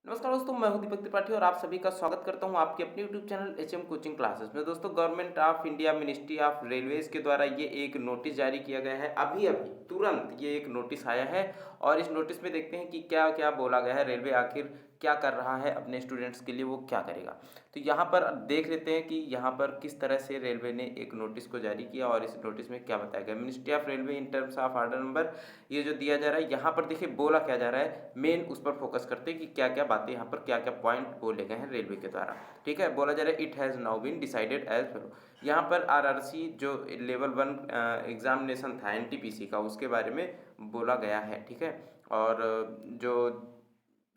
नमस्कार दोस्तों, मैं हूं दीपक त्रिपाठी और आप सभी का स्वागत करता हूं आपके अपने YouTube channel HM coaching classes में। दोस्तों, government of India ministry of railways के द्वारा ये एक नोटिस जारी किया गया है। अभी अभी तुरंत ये एक नोटिस आया है और इस नोटिस में देखते हैं कि क्या क्या बोला गया है। रेलवे आखिर क्या कर रहा है अपने स्टूडेंट्स के लिए, वो क्या करेगा। तो यहाँ पर देख लेते हैं कि यहाँ पर किस तरह से रेलवे ने एक नोटिस को जारी किया और इस नोटिस में क्या बताया गया। Ministry of railway in terms of order number, ये जो दिया जा रहा है यहाँ पर देखिए बोला क्या जा रहा है, मेन उस पर फोकस करते हैं कि क्या क्या बातें यहाँ पर क्या क्या पॉइंट बोले गए हैं रेलवे के द्वारा। ठीक है, बोला जा रहा है it has now been decided as follow. यहाँ पर आरआरसी जो लेवल 1 एग्जामिनेशन था एनटीपीसी का, उसके बारे में बोला गया है। ठीक है, और जो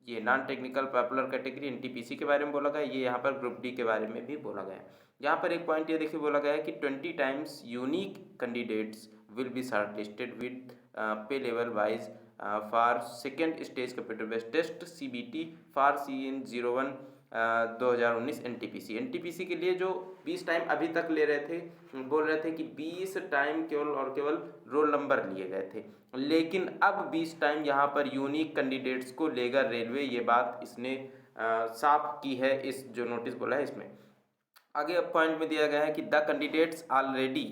ये non technical popular category NTPC के बारे में बोला गया, ये यहाँ पर ग्रुप डी के बारे में भी बोला गया है। यहाँ पर एक पॉइंट ये देखिए बोला गया है कि 20 times unique candidates will be shortlisted with pay level wise for second stage computer based test CBT for CN 01 2019 NTPC के लिए जो 20 टाइम अभी तक ले रहे थे, बोल रहे थे कि 20 टाइम केवल और केवल रोल नंबर लिए गए थे, लेकिन अब 20 टाइम यहाँ पर यूनिक कैंडिडेट्स को लेगा रेलवे। ये बात इसने साफ की है, इस जो नोटिस बोला है इसमें। आगे अब पॉइंट में दिया गया है कि the candidates already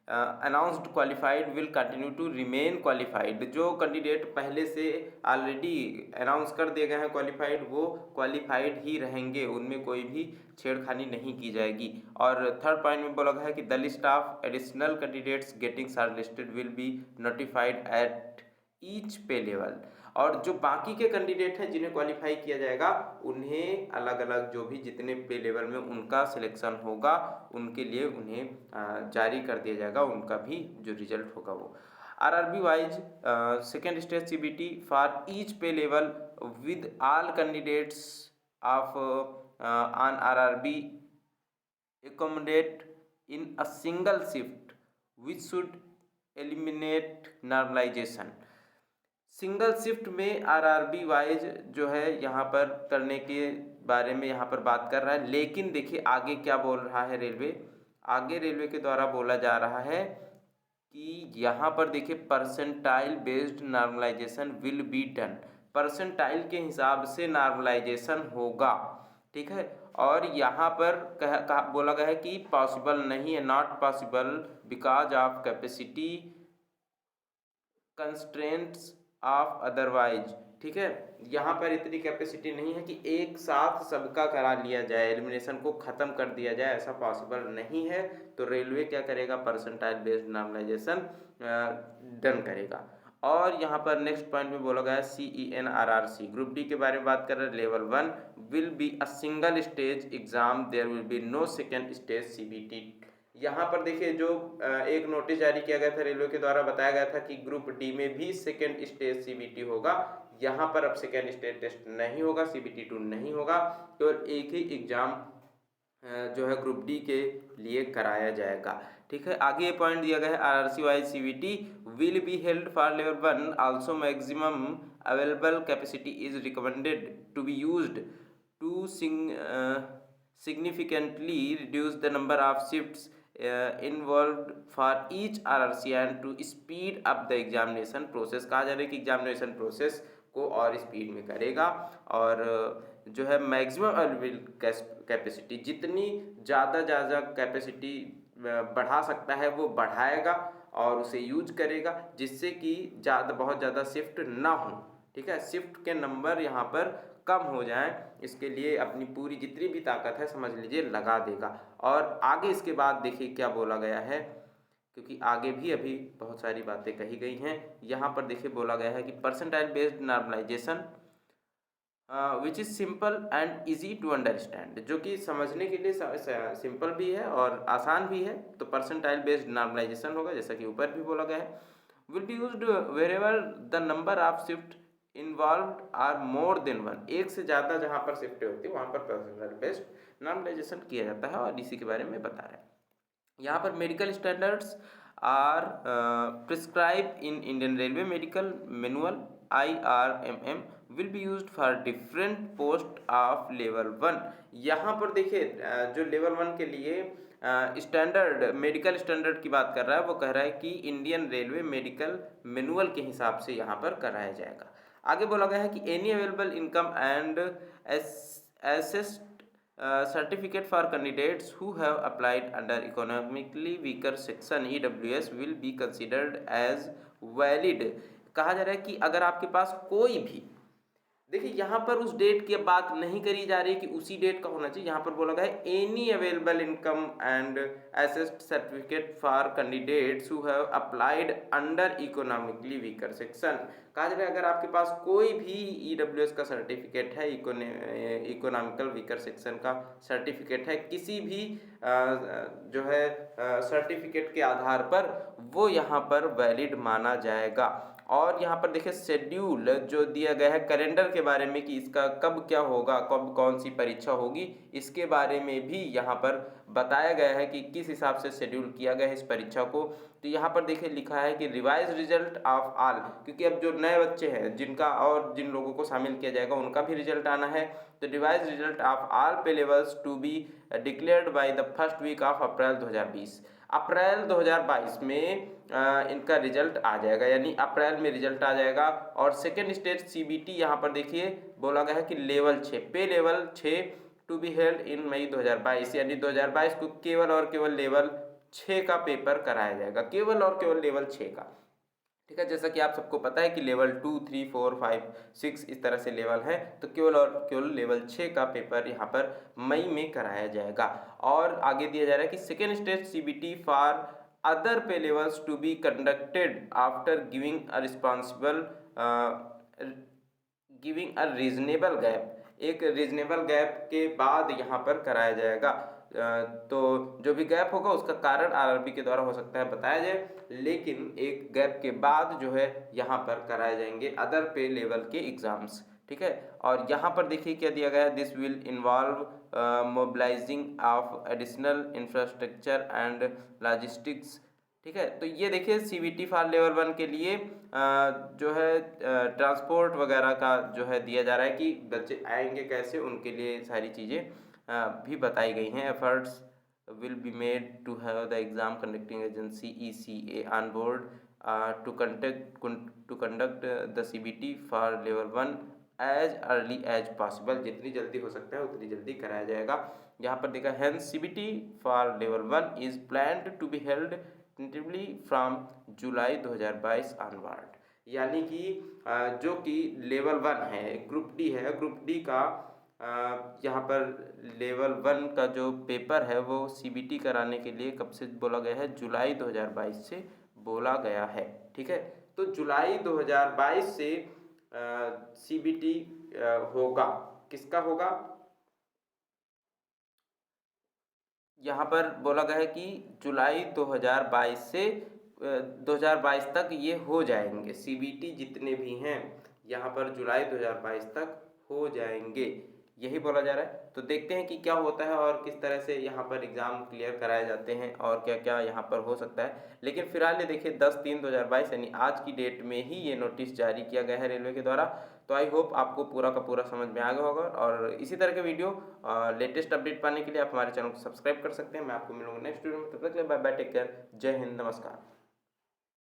announced qualified will continue to remain qualified. जो कैंडिडेट पहले से ऑलरेडी अनाउंस कर दिए गए हैं क्वालिफाइड, वो क्वालिफाइड ही रहेंगे, उनमें कोई भी छेड़खानी नहीं की जाएगी। और थर्ड पॉइंट में बोला गया है कि the list of additional candidates getting shortlisted will be notified at each pay level. और जो बाकी के कैंडिडेट हैं जिन्हें क्वालिफाई किया जाएगा, उन्हें अलग अलग जो भी जितने पे लेवल में उनका सिलेक्शन होगा, उनके लिए उन्हें जारी कर दिया जाएगा, उनका भी जो रिजल्ट होगा वो। RRB wise second stage CBT for each pay level with all candidates of on RRB accommodate in a single shift which should eliminate normalization। Single shift में आरआरबी वाइज जो है यहाँ पर करने के बारे में यहाँ पर बात कर रहा है। लेकिन देखिए आगे क्या बोल रहा है रेलवे, आगे रेलवे के द्वारा बोला जा रहा है कि यहाँ पर देखिए percentile based normalisation will be done. Percentile के हिसाब से नॉर्मलाइजेशन होगा। ठीक है, और यहाँ पर बोला गया है कि पॉसिबल नहीं है, not possible because of capacity constraints of otherwise. ठीक है, यहाँ पर इतनी कैपेसिटी नहीं है कि एक साथ सबका करा लिया जाए, एलिमिनेशन को ख़त्म कर दिया जाए, ऐसा पॉसिबल नहीं है। तो रेलवे क्या करेगा, परसेंटाइल बेस्ड नॉर्मलाइजेशन डन करेगा। और यहाँ पर नेक्स्ट पॉइंट में बोला गया है CENRRC ग्रुप डी के बारे में बात कर रहे हैं। Level 1 will be a single stage exam, there will be no second stage CBT. यहाँ पर देखिए जो एक नोटिस जारी किया गया था रेलवे के द्वारा, बताया गया था कि ग्रुप डी में भी सेकेंड स्टेज सीबीटी होगा। यहाँ पर अब सेकेंड स्टेज टेस्ट नहीं होगा, सीबीटी 2 नहीं होगा, केवल एक ही एग्जाम जो है ग्रुप डी के लिए कराया जाएगा। ठीक है, आगे पॉइंट दिया गया है RRC wise CBT will be held for level 1 also maximum available capacity is recommended to be used to significantly reduce the number of shifts involved for each RRC and to speed up the examination process। कहा जा रहा है कि examination process को और speed में करेगा और जो है मैक्सिमम अवेलेबल कैपेसिटी, जितनी ज़्यादा कैपेसिटी बढ़ा सकता है वो बढ़ाएगा और उसे यूज करेगा, जिससे कि बहुत ज़्यादा शिफ्ट ना हो। ठीक है, शिफ्ट के नंबर यहाँ पर कम हो जाएं, इसके लिए अपनी पूरी जितनी भी ताकत है समझ लीजिए लगा देगा। और आगे इसके बाद देखिए क्या बोला गया है, क्योंकि आगे भी अभी बहुत सारी बातें कही गई हैं। यहाँ पर देखिए बोला गया है कि percentile based normalisation which is simple and easy to understand, जो कि समझने के लिए सिंपल भी है और आसान भी है। तो परसेंटाइल बेस्ड नॉर्मलाइजेशन होगा, जैसा कि ऊपर भी बोला गया है। Will be used wherever the number of shift involve are more than 1। एक से ज़्यादा जहाँ पर शिफ्टें होती है वहाँ पर परसेंटाइल बेस्ड नॉर्मलाइजेशन किया जाता है और इसी के बारे में बता रहे हैं। यहाँ पर medical standards are prescribe in Indian railway medical manual IRMM will be used for different post of level 1। यहाँ पर देखिए जो लेवल 1 के लिए स्टैंडर्ड मेडिकल स्टैंडर्ड की बात कर रहा है, वो कह रहा है कि इंडियन रेलवे मेडिकल मैनुअल के हिसाब से यहाँ पर कराया जाएगा। आगे बोला गया है कि any available income and asset certificate for candidates who have applied under economically weaker section EWS will be considered as valid। कहा जा रहा है कि अगर आपके पास कोई भी, देखिए यहाँ पर उस डेट की बात नहीं करी जा रही कि उसी डेट का होना चाहिए, यहाँ पर बोला गया है any available income and asset certificate for candidates who have applied under economically weaker section. कहा जा रहा है अगर आपके पास कोई भी ईडब्ल्यूएस का सर्टिफिकेट है, इकोनॉमिकल वीकर सेक्शन का सर्टिफिकेट है, किसी भी जो है सर्टिफिकेट के आधार पर वो यहाँ पर वैलिड माना जाएगा। और यहाँ पर देखिए शेड्यूल जो दिया गया है कैलेंडर के बारे में कि इसका कब क्या होगा, कब कौन सी परीक्षा होगी, इसके बारे में भी यहाँ पर बताया गया है कि किस हिसाब से शेड्यूल किया गया है इस परीक्षा को। तो यहाँ पर देखिए लिखा है कि रिवाइज रिजल्ट ऑफ ऑल, क्योंकि अब जो नए बच्चे हैं जिनका और जिन लोगों को शामिल किया जाएगा उनका भी रिजल्ट आना है। तो revise result of all pay levels to be declared by the first week of April 2020। April 2022 में इनका रिजल्ट आ जाएगा, यानी अप्रैल में रिजल्ट आ जाएगा। और सेकेंड स्टेज सीबीटी यहाँ पर देखिए बोला गया है कि लेवल 6 पे level 6 to be held in May 2022, यानी 2022 को केवल और केवल लेवल 6 का पेपर कराया जाएगा, केवल और केवल लेवल 6 का। ठीक है, जैसा कि आप सबको पता है कि लेवल 2, 3, 4, 5, 6 इस तरह से लेवल है, तो केवल और केवल लेवल 6 का पेपर यहाँ पर मई में कराया जाएगा। और आगे दिया जा रहा है कि second stage CBT for other pay levels to be conducted after giving a responsible giving a reasonable gap, एक रीजनेबल गैप के बाद यहाँ पर कराया जाएगा। तो जो भी गैप होगा उसका कारण आरआरबी के द्वारा हो सकता है बताया जाए, लेकिन एक गैप के बाद जो है यहाँ पर कराए जाएंगे अदर पे लेवल के एग्जाम्स। ठीक है, और यहाँ पर देखिए क्या दिया गया है, this will involve mobilising of additional infrastructure and logistics. ठीक है, तो ये देखिए सीबीटी फॉर लेवल 1 के लिए जो है ट्रांसपोर्ट वगैरह का जो है दिया जा रहा है कि बच्चे आएंगे कैसे, उनके लिए सारी चीज़ें भी बताई गई हैं। Efforts will be made to have the exam conducting agency ECA on board to conduct the CBT for level 1 as early as possible. जितनी जल्दी हो सकता है उतनी जल्दी कराया जाएगा। यहाँ पर देखा हैंस CBT for level 1 is planned to be held tentatively from July 2022 onward, यानी कि जो कि लेवल 1 है, ग्रुप डी है, ग्रुप डी का यहाँ पर लेवल 1 का जो पेपर है वो CBT कराने के लिए कब से बोला गया है, जुलाई 2022 से बोला गया है। ठीक है, तो जुलाई 2022 से CBT होगा, किसका होगा, यहाँ पर बोला गया है कि जुलाई 2022 से 2022 तक ये हो जाएंगे CBT जितने भी हैं, यहाँ पर जुलाई 2022 तक हो जाएंगे, यही बोला जा रहा है। तो देखते हैं कि क्या होता है और किस तरह से यहाँ पर एग्ज़ाम क्लियर कराए जाते हैं और क्या क्या यहाँ पर हो सकता है। लेकिन फिलहाल ये देखिए 10/3/2022 यानी आज की डेट में ही ये नोटिस जारी किया गया है रेलवे के द्वारा। तो आई होप आपको पूरा का पूरा समझ में आ गया होगा, और इसी तरह के वीडियो लेटेस्ट अपडेट पाने के लिए आप हमारे चैनल को सब्सक्राइब कर सकते हैं। मैं आपको मिलूंगा नेक्स्ट वीडियो में, तब तक के लिए बाय बाय, टेक केयर, जय हिंद, नमस्कार।